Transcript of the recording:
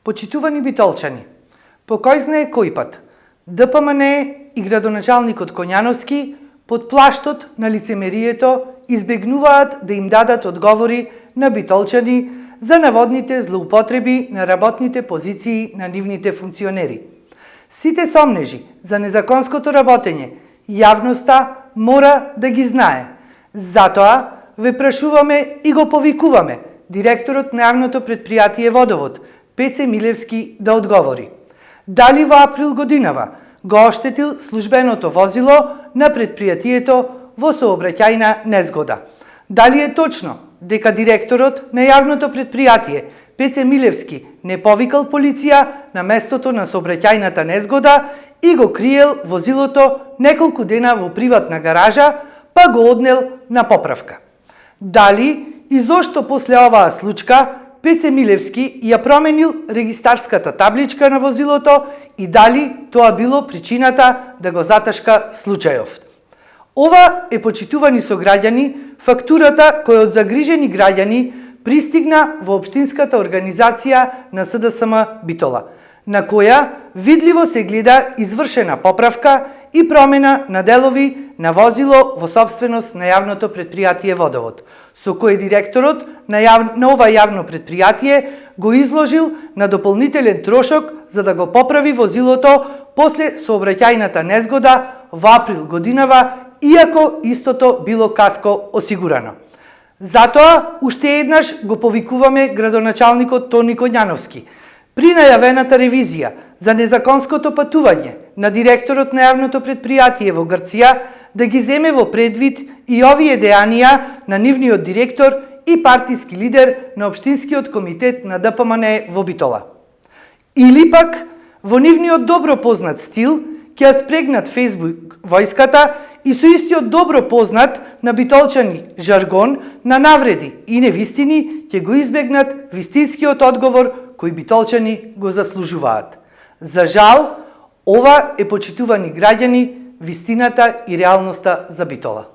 Почитувани битолчани, по кој знае кој пат, ДПМН и градоначалникот Коњановски под плаштот на лицемерието избегнуваат да им дадат одговори на битолчани за наводните злоупотреби на работните позиции на нивните функционери. Сите сомнежи за незаконското работење јавноста мора да ги знае. Затоа ве прашуваме и го повикуваме директорот на јавното предпријатие Водовод, Пеце Милевски, да одговори. Дали во април годинава го оштетил службеното возило на предпријатието во сообраќајна незгода? Дали е точно дека директорот на јавното предпријатие Пеце Милевски не повикал полиција на местото на сообраќајната незгода и го криел возилото неколку дена во приватна гаража, па го однел на поправка? Дали и зошто после оваа случка Пеце Милевски ја променил регистарската табличка на возилото и дали тоа било причината да го заташка случајов? Ова е, почитувани сограѓани, фактурата која од загрижени граѓани пристигна во Општинската организација на СДСМ Битола, на која видливо се гледа извршена поправка и промена на делови на возило во собственост на јавното предпријатие Водовод, со кој директорот на ова јавно предпријатие го изложил на дополнителен трошок за да го поправи возилото после сообраќајната незгода во април годинава, иако истото било каско осигурано. Затоа, уште еднаш го повикуваме градоначалникот Тони Коњановски при најавената ревизија за незаконското патување на директорот на јавното предпријатие во Грција да ги земе во предвид и овие дејанија на нивниот директор и партиски лидер на Општинскиот комитет на ДПМН во Битола. Или пак, во нивниот добро познат стил, ќе ја спрегнат Facebook војската и со истиот добро познат на битолчани жаргон на навреди и невистини ќе го избегнат вистинскиот одговор кој битолчани го заслужуваат. За жал, ова е, почитувани граѓани, вистината и реалноста за Битола.